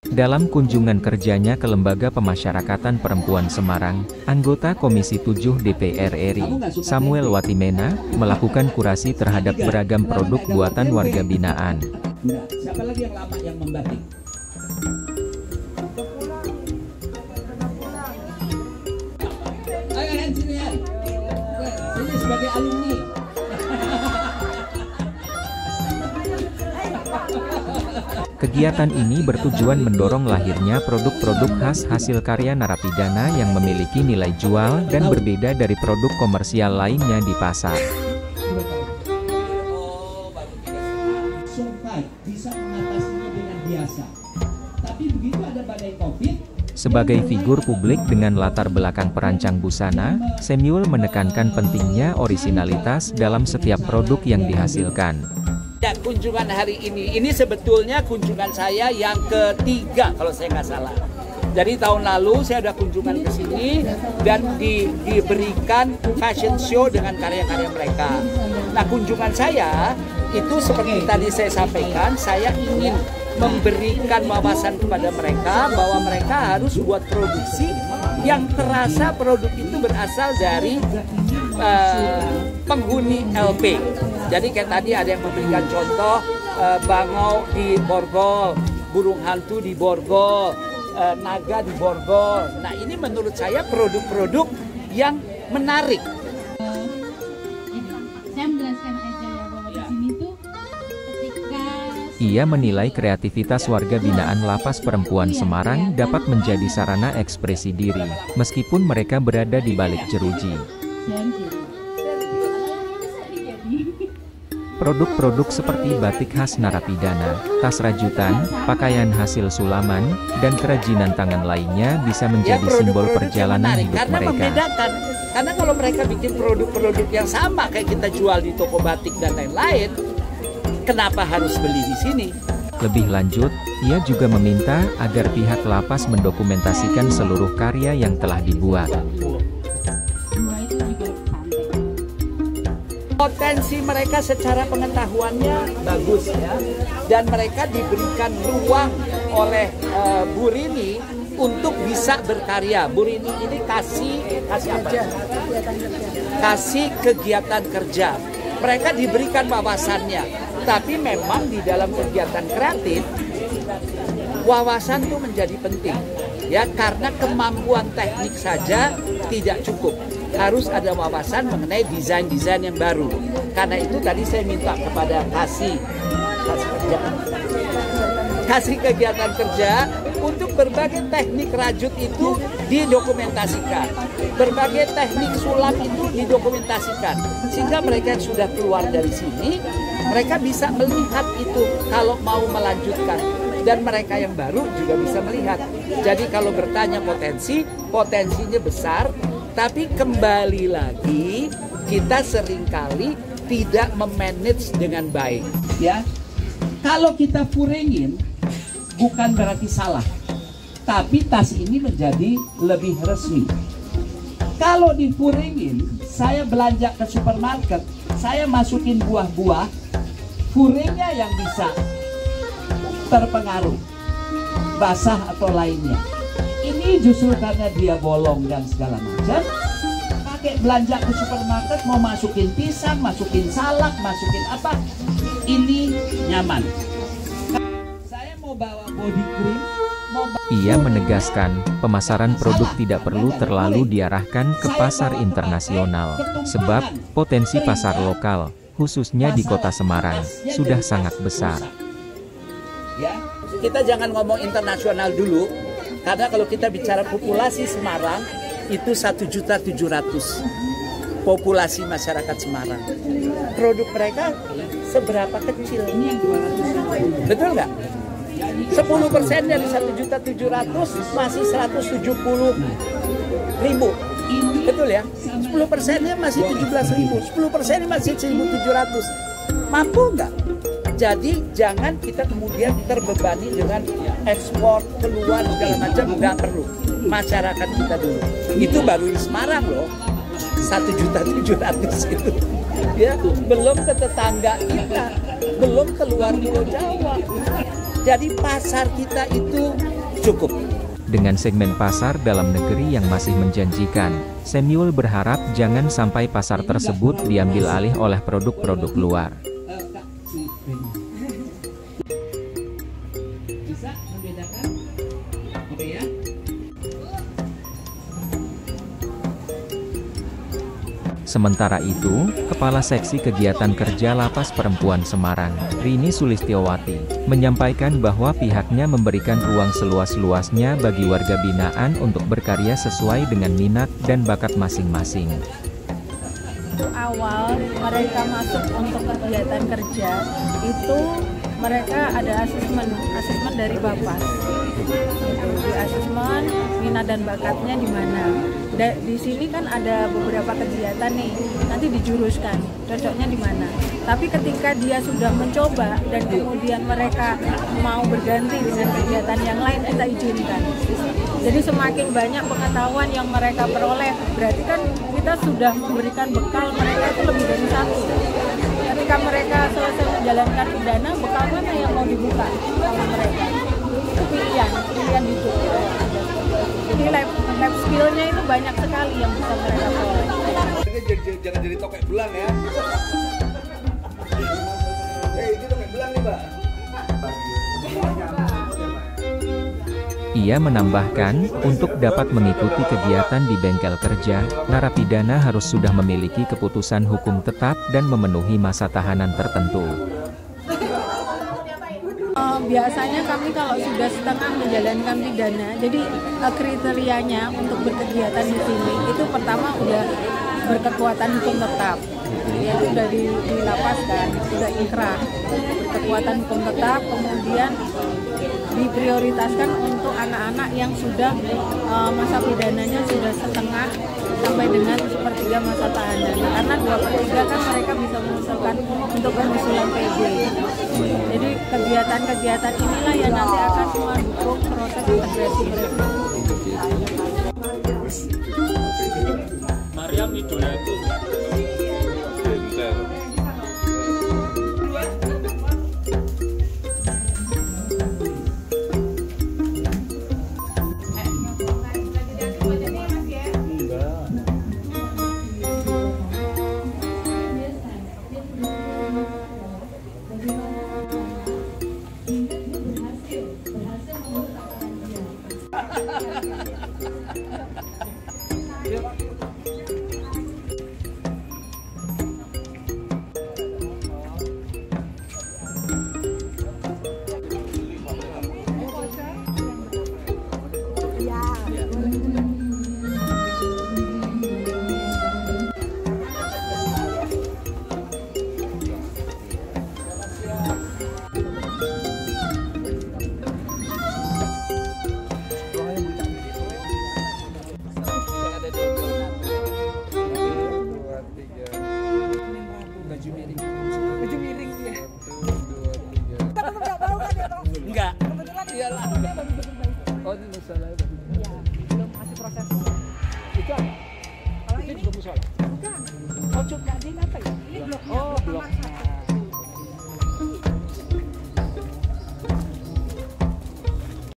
Dalam kunjungan kerjanya ke Lembaga Pemasyarakatan Perempuan Semarang, anggota Komisi 7 DPR RI, Samuel Watimena, melakukan kurasi terhadap beragam produk buatan warga binaan. Siapa lagi yang lama yang membatik? Ayo sini ya. Sini sebagai alumni. Kegiatan ini bertujuan mendorong lahirnya produk-produk khas hasil karya narapidana yang memiliki nilai jual dan berbeda dari produk komersial lainnya di pasar. Bisa mengatasinya dengan biasa. Tapi begitu ada badai Covid, sebagai figur publik dengan latar belakang perancang busana, Samuel menekankan pentingnya orisinalitas dalam setiap produk yang dihasilkan. Dan kunjungan hari ini sebetulnya kunjungan saya yang ketiga kalau saya nggak salah. Jadi tahun lalu saya ada kunjungan ke sini dan diberikan fashion show dengan karya-karya mereka. Nah, kunjungan saya itu seperti tadi saya sampaikan, saya ingin memberikan wawasan kepada mereka bahwa mereka harus buat produksi yang terasa produk itu berasal dari penghuni LP. Jadi kayak tadi ada yang memberikan contoh bangau di Borgol, burung hantu di Borgol, naga di Borgol. Nah, ini menurut saya produk-produk yang menarik. Saya menjelaskan aja ya bahwa di sini tuh ketika Ia menilai kreativitas warga binaan Lapas Perempuan Semarang dapat menjadi sarana ekspresi diri, meskipun mereka berada di balik jeruji. Produk-produk seperti batik khas narapidana, tas rajutan, pakaian hasil sulaman, dan kerajinan tangan lainnya bisa menjadi simbol perjalanan hidup karena mereka. Membedakan. Karena kalau mereka bikin produk-produk yang sama kayak kita jual di toko batik dan lain-lain, kenapa harus beli di sini? Lebih lanjut, ia juga meminta agar pihak lapas mendokumentasikan seluruh karya yang telah dibuat. Potensi mereka secara pengetahuannya bagus ya, dan mereka diberikan ruang oleh Bu Rini untuk bisa berkarya. Bu Rini ini kasih apa? Kasih kegiatan kerja. Mereka diberikan wawasannya, tapi memang di dalam kegiatan kreatif wawasan itu menjadi penting ya, karena kemampuan teknik saja tidak cukup. Harus ada wawasan mengenai desain-desain yang baru. Karena itu tadi saya minta kepada kasih kegiatan kerja untuk berbagai teknik rajut itu didokumentasikan. Berbagai teknik sulap itu didokumentasikan. Sehingga mereka yang sudah keluar dari sini, mereka bisa melihat itu kalau mau melanjutkan. Dan mereka yang baru juga bisa melihat. Jadi kalau bertanya potensinya besar. Tapi kembali lagi, kita seringkali tidak memanage dengan baik. Ya, kalau kita furingin, bukan berarti salah. Tapi tas ini menjadi lebih resmi. Kalau difuringin, saya belanja ke supermarket, saya masukin buah-buah, furingnya yang bisa terpengaruh, basah atau lainnya. Ini justru karena dia bolong dan segala macam, pakai belanja ke supermarket mau masukin pisang, masukin salak, masukin apa, ini nyaman. Saya mau bawa body cream, Ia menegaskan, pemasaran produk tidak perlu terlalu diarahkan ke pasar internasional, sebab potensi pasar lokal, khususnya di Kota Semarang, sudah sangat besar. Ya, kita jangan ngomong internasional dulu. Karena kalau kita bicara populasi Semarang, itu 1.700.000 populasi masyarakat Semarang. Produk mereka seberapa kecil? Ini yang 200. Betul nggak? 10% dari 1.700.000 masih 170.000. Betul ya? 10%-nya masih 17.000. 10%-nya masih 1.700. Mampu nggak? Jadi jangan kita kemudian terbebani dengan ekspor keluar segala macam, nggak perlu. Masyarakat kita dulu. Itu baru di Semarang loh, 1.700.000 itu. Ya, belum ke tetangga kita, belum keluar Pulau Jawa. Jadi pasar kita itu cukup. Dengan segmen pasar dalam negeri yang masih menjanjikan, Samuel berharap jangan sampai pasar tersebut diambil alih oleh produk-produk luar. Bisa membedakan apa ya? Sementara itu, Kepala Seksi Kegiatan Kerja Lapas Perempuan Semarang, Rini Sulistiowati, menyampaikan bahwa pihaknya memberikan ruang seluas-luasnya bagi warga binaan untuk berkarya sesuai dengan minat dan bakat masing-masing. Awal mereka masuk untuk kegiatan kerja, itu mereka ada asesmen dari Bapak. Di asesmen minat dan bakatnya di mana. Di sini kan ada beberapa kegiatan nih, nanti dijuruskan cocoknya di mana. Tapi ketika dia sudah mencoba dan kemudian mereka mau berganti dengan kegiatan yang lain, kita izinkan. Jadi semakin banyak pengetahuan yang mereka peroleh, berarti kan kita sudah memberikan bekal mereka itu lebih dari satu. Ketika mereka selesai menjalankan pidana, bekal mana yang mau dibuka sama mereka? Itu pilihan hidup. Jadi lab skill-nya itu banyak sekali yang bisa mereka peroleh. Jangan jadi tokek belang ya. Ini tokek belang nih, Mbak. Ia menambahkan, untuk dapat mengikuti kegiatan di bengkel kerja, narapidana harus sudah memiliki keputusan hukum tetap dan memenuhi masa tahanan tertentu. Biasanya kami kalau sudah setengah menjalankan pidana, jadi kriterianya untuk berkegiatan di sini itu pertama udah berkekuatan hukum tetap, yaitu sudah dilapaskan, sudah inkrah, berkekuatan hukum tetap, kemudian diprioritaskan untuk anak-anak yang sudah masa pidananya sudah setengah sampai dengan 1/3 masa tahanan, karena 2/3 kan mereka bisa mengusulkan untuk pengusulan PB. Jadi kegiatan-kegiatan inilah yang nanti akan mendukung proses integrasi mereka. Mariam idola itu Baju miring ya. Enggak. Iyalah. Oh, ini musola. Ya, belum masih proses. Itu apa? Kalau Itu ini juga musola. bukan. Oh, cuma apa ya? Ini bloknya. Oh, blok.